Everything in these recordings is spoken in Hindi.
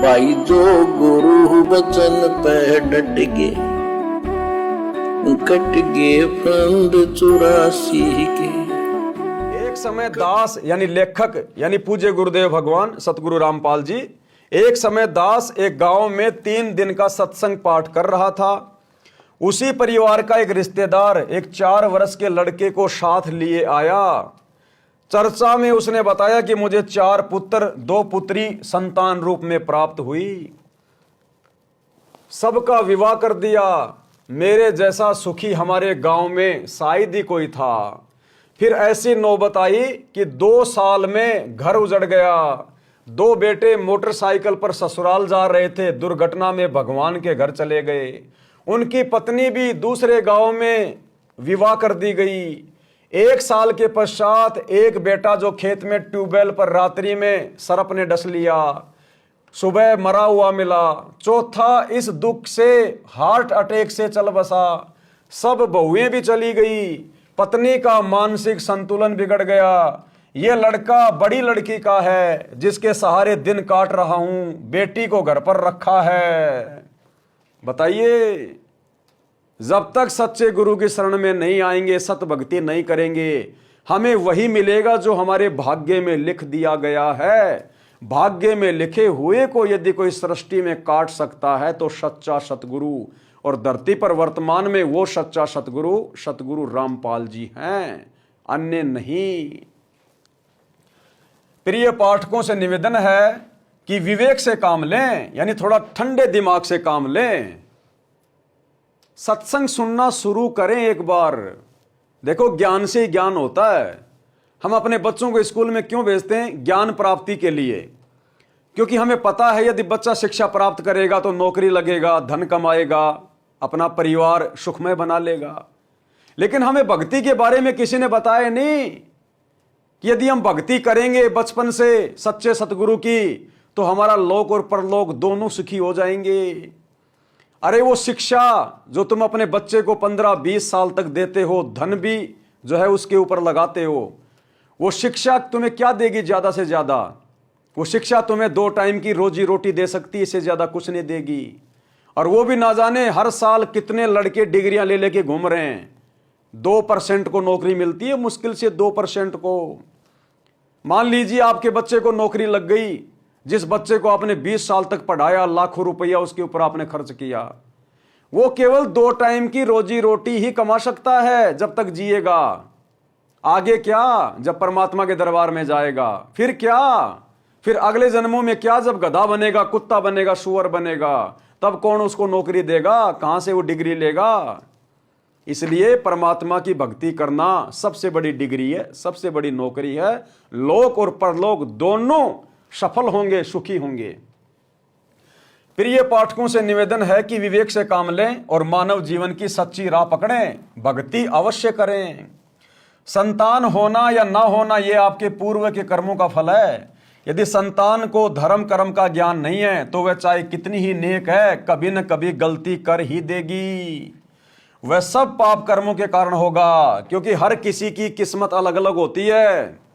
भाई जो गुरु बचन पे डट गे, कट गे फंद 84 के। एक समय दास यानी लेखक यानी पूज्य गुरुदेव भगवान सतगुरु रामपाल जी, एक समय दास एक गांव में 3 दिन का सत्संग पाठ कर रहा था। उसी परिवार का एक रिश्तेदार एक 4 वर्ष के लड़के को साथ लिए आया। चर्चा में उसने बताया कि मुझे 4 पुत्र 2 पुत्री संतान रूप में प्राप्त हुई, सबका विवाह कर दिया। मेरे जैसा सुखी हमारे गांव में शायद ही कोई था। फिर ऐसी नौबत आई कि 2 साल में घर उजड़ गया। 2 बेटे मोटरसाइकिल पर ससुराल जा रहे थे, दुर्घटना में भगवान के घर चले गए। उनकी पत्नी भी दूसरे गांव में विवाह कर दी गई। 1 साल के पश्चात एक बेटा जो खेत में ट्यूबवेल पर रात्रि में सर्प ने डस लिया, सुबह मरा हुआ मिला। चौथा इस दुख से हार्ट अटैक से चल बसा। सब बहुएं भी चली गई। पत्नी का मानसिक संतुलन बिगड़ गया। यह लड़का बड़ी लड़की का है जिसके सहारे दिन काट रहा हूं, बेटी को घर पर रखा है। बताइए, जब तक सच्चे गुरु की शरण में नहीं आएंगे, सत भक्ति नहीं करेंगे, हमें वही मिलेगा जो हमारे भाग्य में लिख दिया गया है। भाग्य में लिखे हुए को यदि कोई सृष्टि में काट सकता है तो सच्चा सतगुरु, और धरती पर वर्तमान में वो सच्चा सतगुरु सतगुरु रामपाल जी हैं, अन्य नहीं। प्रिय पाठकों से निवेदन है कि विवेक से काम लें, यानी थोड़ा ठंडे दिमाग से काम लें। सत्संग सुनना शुरू करें एक बार। देखो, ज्ञान से ही ज्ञान होता है। हम अपने बच्चों को स्कूल में क्यों भेजते हैं? ज्ञान प्राप्ति के लिए। क्योंकि हमें पता है यदि बच्चा शिक्षा प्राप्त करेगा तो नौकरी लगेगा, धन कमाएगा, अपना परिवार सुखमय बना लेगा। लेकिन हमें भक्ति के बारे में किसी ने बताया नहीं कि यदि हम भक्ति करेंगे बचपन से सच्चे सतगुरु की तो हमारा लोक और परलोक दोनों सुखी हो जाएंगे। अरे वो शिक्षा जो तुम अपने बच्चे को 15-20 साल तक देते हो, धन भी जो है उसके ऊपर लगाते हो, वो शिक्षा तुम्हें क्या देगी? ज्यादा से ज्यादा वो शिक्षा तुम्हें 2 टाइम की रोजी रोटी दे सकती है, इससे ज्यादा कुछ नहीं देगी। और वो भी ना जाने हर साल कितने लड़के डिग्रियां ले लेके घूम रहे हैं। 2% को नौकरी मिलती है, मुश्किल से 2% को। मान लीजिए आपके बच्चे को नौकरी लग गई, जिस बच्चे को आपने 20 साल तक पढ़ाया, लाखों रुपया उसके ऊपर आपने खर्च किया, वो केवल 2 टाइम की रोजी रोटी ही कमा सकता है जब तक जिएगा। आगे क्या? जब परमात्मा के दरबार में जाएगा फिर क्या? फिर अगले जन्मों में क्या? जब गधा बनेगा, कुत्ता बनेगा, सुअर बनेगा, तब कौन उसको नौकरी देगा? कहां से वो डिग्री लेगा? इसलिए परमात्मा की भक्ति करना सबसे बड़ी डिग्री है, सबसे बड़ी नौकरी है। लोक और परलोक दोनों सफल होंगे, सुखी होंगे। प्रिय पाठकों से निवेदन है कि विवेक से काम लें और मानव जीवन की सच्ची राह पकड़ें, भक्ति अवश्य करें। संतान होना या ना होना यह आपके पूर्व के कर्मों का फल है। यदि संतान को धर्म कर्म का ज्ञान नहीं है तो वह चाहे कितनी ही नेक है, कभी न कभी गलती कर ही देगी। वह सब पाप कर्मों के कारण होगा, क्योंकि हर किसी की किस्मत अलग अलग होती है।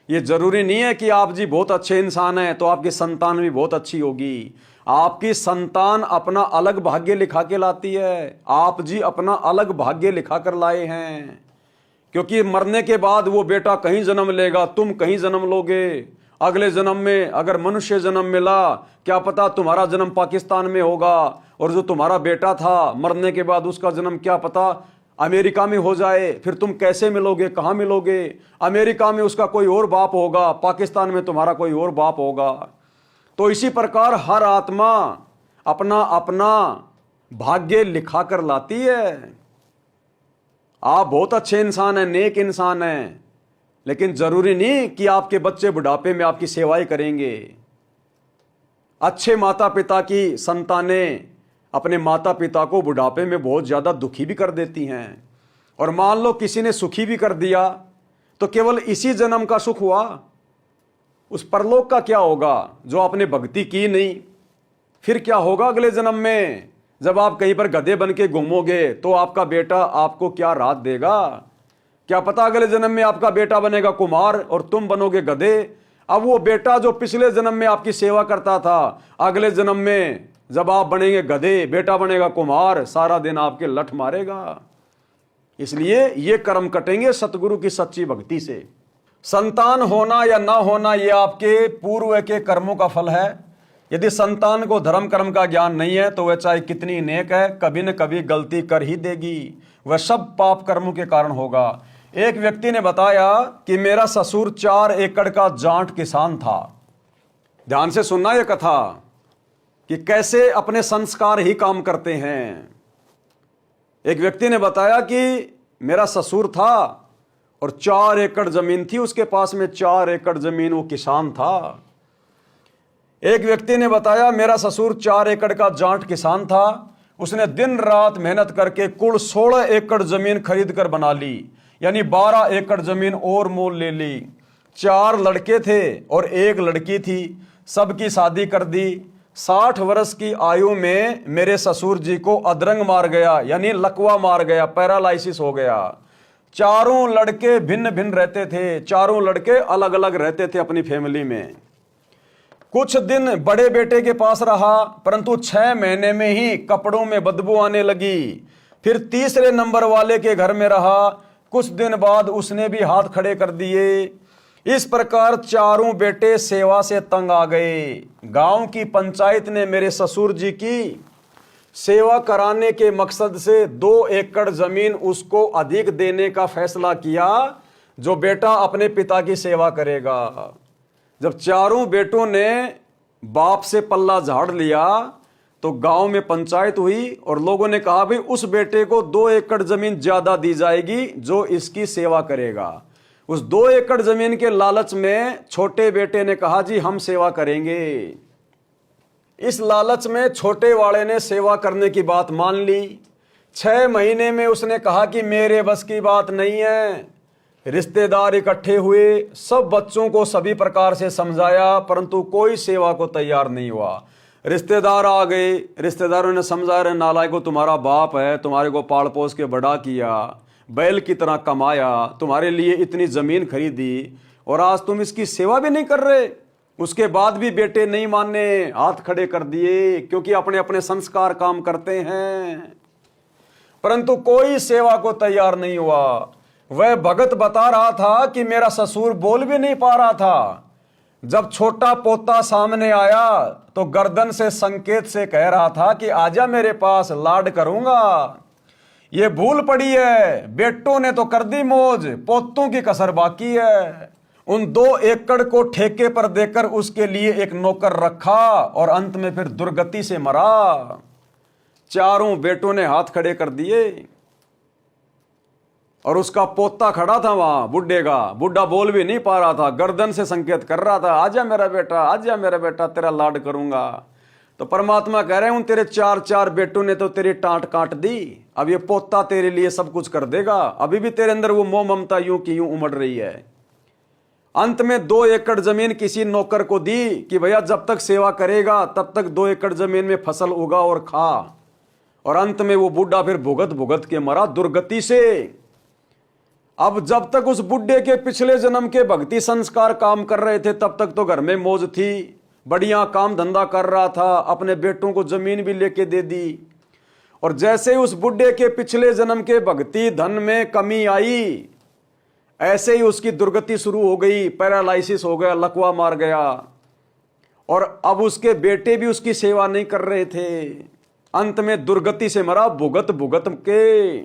ये जरूरी नहीं है कि आप जी बहुत अच्छे इंसान हैं तो आपकी संतान भी बहुत अच्छी होगी। आपकी संतान अपना अलग भाग्य लिखा के लाती है, आप जी अपना अलग भाग्य लिखा कर लाए हैं। क्योंकि मरने के बाद वो बेटा कहीं जन्म लेगा, तुम कहीं जन्म लोगे। अगले जन्म में अगर मनुष्य जन्म मिला, क्या पता तुम्हारा जन्म पाकिस्तान में होगा, और जो तुम्हारा बेटा था मरने के बाद उसका जन्म क्या पता अमेरिका में हो जाए। फिर तुम कैसे मिलोगे? कहां मिलोगे? अमेरिका में उसका कोई और बाप होगा, पाकिस्तान में तुम्हारा कोई और बाप होगा। तो इसी प्रकार हर आत्मा अपना अपना भाग्य लिखा कर लाती है। आप बहुत अच्छे इंसान हैं, नेक इंसान हैं, लेकिन जरूरी नहीं कि आपके बच्चे बुढ़ापे में आपकी सेवाएं करेंगे। अच्छे माता पिता की संतानें अपने माता पिता को बुढ़ापे में बहुत ज्यादा दुखी भी कर देती हैं। और मान लो किसी ने सुखी भी कर दिया तो केवल इसी जन्म का सुख हुआ, उस परलोक का क्या होगा जो आपने भक्ति की नहीं? फिर क्या होगा अगले जन्म में? जब आप कहीं पर गधे बन के घूमोगे तो आपका बेटा आपको क्या राहत देगा? क्या पता अगले जन्म में आपका बेटा बनेगा कुमार और तुम बनोगे गधे। अब वो बेटा जो पिछले जन्म में आपकी सेवा करता था, अगले जन्म में जब आप बनेंगे गधे, बेटा बनेगा कुम्हार, सारा दिन आपके लठ मारेगा। इसलिए ये कर्म कटेंगे सतगुरु की सच्ची भक्ति से। संतान होना या ना होना ये आपके पूर्व के कर्मों का फल है। यदि संतान को धर्म कर्म का ज्ञान नहीं है तो वह चाहे कितनी नेक है, कभी न कभी गलती कर ही देगी। वह सब पाप कर्मों के कारण होगा। एक व्यक्ति ने बताया कि मेरा ससुर 4 एकड़ का जाट किसान था। ध्यान से सुनना यह कथा कि कैसे अपने संस्कार ही काम करते हैं। एक व्यक्ति ने बताया कि मेरा ससुर था और 4 एकड़ जमीन थी उसके पास में, 4 एकड़ जमीन, वो किसान था। एक व्यक्ति ने बताया मेरा ससुर 4 एकड़ का जाट किसान था, उसने दिन रात मेहनत करके कुल 16 एकड़ जमीन खरीद कर बना ली, यानी 12 एकड़ जमीन और मोल ले ली। 4 लड़के थे और 1 लड़की थी, सबकी शादी कर दी। 60 वर्ष की आयु में मेरे ससुर जी को अधरंग मार गया, यानी लकवा मार गया, पैरालाइसिस हो गया। चारों लड़के भिन्न भिन्न रहते थे, चारों लड़के अलग अलग रहते थे अपनी फैमिली में। कुछ दिन बड़े बेटे के पास रहा, परंतु 6 महीने में ही कपड़ों में बदबू आने लगी। फिर तीसरे नंबर वाले के घर में रहा, कुछ दिन बाद उसने भी हाथ खड़े कर दिए। इस प्रकार चारों बेटे सेवा से तंग आ गए। गांव की पंचायत ने मेरे ससुर जी की सेवा कराने के मकसद से 2 एकड़ जमीन उसको अधिक देने का फैसला किया, जो बेटा अपने पिता की सेवा करेगा। जब चारों बेटों ने बाप से पल्ला झाड़ लिया तो गांव में पंचायत हुई और लोगों ने कहा भाई उस बेटे को 2 एकड़ जमीन ज्यादा दी जाएगी जो इसकी सेवा करेगा। उस 2 एकड़ जमीन के लालच में छोटे बेटे ने कहा जी हम सेवा करेंगे। इस लालच में छोटे वाले ने सेवा करने की बात मान ली। 6 महीने में उसने कहा कि मेरे बस की बात नहीं है। रिश्तेदार इकट्ठे हुए, सब बच्चों को सभी प्रकार से समझाया, परंतु कोई सेवा को तैयार नहीं हुआ। रिश्तेदार आ गए, रिश्तेदारों ने समझा, रहे नालायको तुम्हारा बाप है, तुम्हारे को पाल पोस के बड़ा किया, बैल की तरह कमाया, तुम्हारे लिए इतनी जमीन खरीदी और आज तुम इसकी सेवा भी नहीं कर रहे। उसके बाद भी बेटे नहीं माने, हाथ खड़े कर दिए, क्योंकि अपने अपने संस्कार काम करते हैं, परंतु कोई सेवा को तैयार नहीं हुआ। वह भगत बता रहा था कि मेरा ससुर बोल भी नहीं पा रहा था। जब छोटा पोता सामने आया तो गर्दन से संकेत से कह रहा था कि आजा मेरे पास, लाड करूंगा। ये भूल पड़ी है, बेटों ने तो कर दी मौज, पोतों की कसर बाकी है। उन 2 एकड़ को ठेके पर देकर उसके लिए एक नौकर रखा और अंत में फिर दुर्गति से मरा। चारों बेटों ने हाथ खड़े कर दिए और उसका पोता खड़ा था वहां, बुढ़ा बोल भी नहीं पा रहा था, गर्दन से संकेत कर रहा था, आजा मेरा बेटा, आजा मेरा बेटा, तेरा लाड करूंगा। तो परमात्मा कह रहे हैं उन तेरे 4 बेटों ने तो तेरी टांट काट दी, अब ये पोता तेरे लिए सब कुछ कर देगा। अभी भी तेरे अंदर वो मोह ममता यूं की यूं उमड़ रही है। अंत में 2 एकड़ जमीन किसी नौकर को दी कि भैया जब तक सेवा करेगा तब तक 2 एकड़ जमीन में फसल उगा और खा। और अंत में वो बुढ़ा फिर भुगत भुगत के मरा दुर्गति से। अब जब तक उस बुढ़े के पिछले जन्म के भक्ति संस्कार काम कर रहे थे तब तक तो घर में मौज थी, बढ़िया काम धंधा कर रहा था, अपने बेटों को जमीन भी लेके दे दी। और जैसे ही उस बुढ़े के पिछले जन्म के भक्ति धन में कमी आई, ऐसे ही उसकी दुर्गति शुरू हो गई, पैरालाइसिस हो गया, लकवा मार गया। और अब उसके बेटे भी उसकी सेवा नहीं कर रहे थे, अंत में दुर्गति से मरा भुगत भुगत के।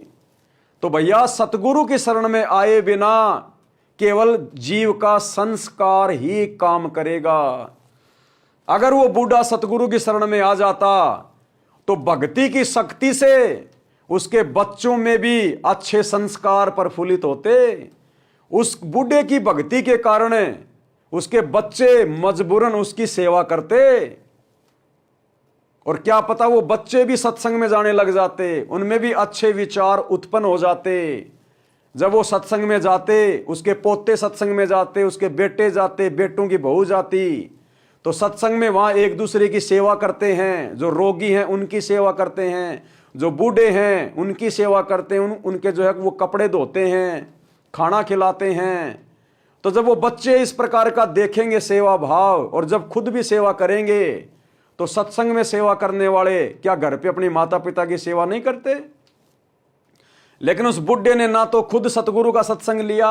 तो भैया सतगुरु की शरण में आए बिना केवल जीव का संस्कार ही काम करेगा। अगर वो बूढ़ा सतगुरु की शरण में आ जाता तो भक्ति की शक्ति से उसके बच्चों में भी अच्छे संस्कार प्रफुल्लित होते। उस बूढ़े की भक्ति के कारण उसके बच्चे मजबूरन उसकी सेवा करते, और क्या पता वो बच्चे भी सत्संग में जाने लग जाते, उनमें भी अच्छे विचार उत्पन्न हो जाते। जब वो सत्संग में जाते, उसके पोते सत्संग में जाते, उसके बेटे जाते, बेटों की बहू जाती, तो सत्संग में वहां एक दूसरे की सेवा करते हैं। जो रोगी हैं उनकी सेवा करते हैं, जो बूढ़े हैं उनकी सेवा करते हैं, उनके जो है वो कपड़े धोते हैं, खाना खिलाते हैं। तो जब वो बच्चे इस प्रकार का देखेंगे सेवा भाव, और जब खुद भी सेवा करेंगे, तो सत्संग में सेवा करने वाले क्या घर पे अपनी माता पिता की सेवा नहीं करते? लेकिन उस बुढ़े ने ना तो खुद सतगुरु का सत्संग लिया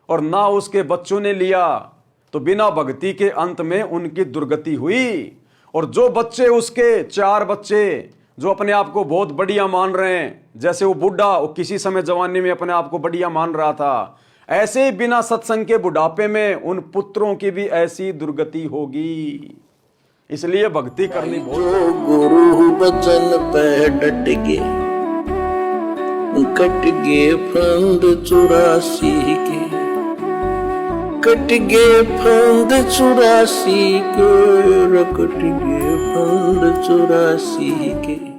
और ना उसके बच्चों ने लिया, तो बिना भक्ति के अंत में उनकी दुर्गति हुई। और जो बच्चे उसके, 4 बच्चे जो अपने आप को बहुत बढ़िया मान रहे हैं, जैसे वो बुढ़ा वो किसी समय जवानी में अपने आप को बढ़िया मान रहा था, ऐसे ही बिना सत्संग के बुढ़ापे में उन पुत्रों की भी ऐसी दुर्गति होगी। इसलिए भक्ति करनी बहुत। जो गुरु बचन पे डट गे, कट गे फंद 84 के, कट गे फंद 84 के, कट गे फंद 84 के।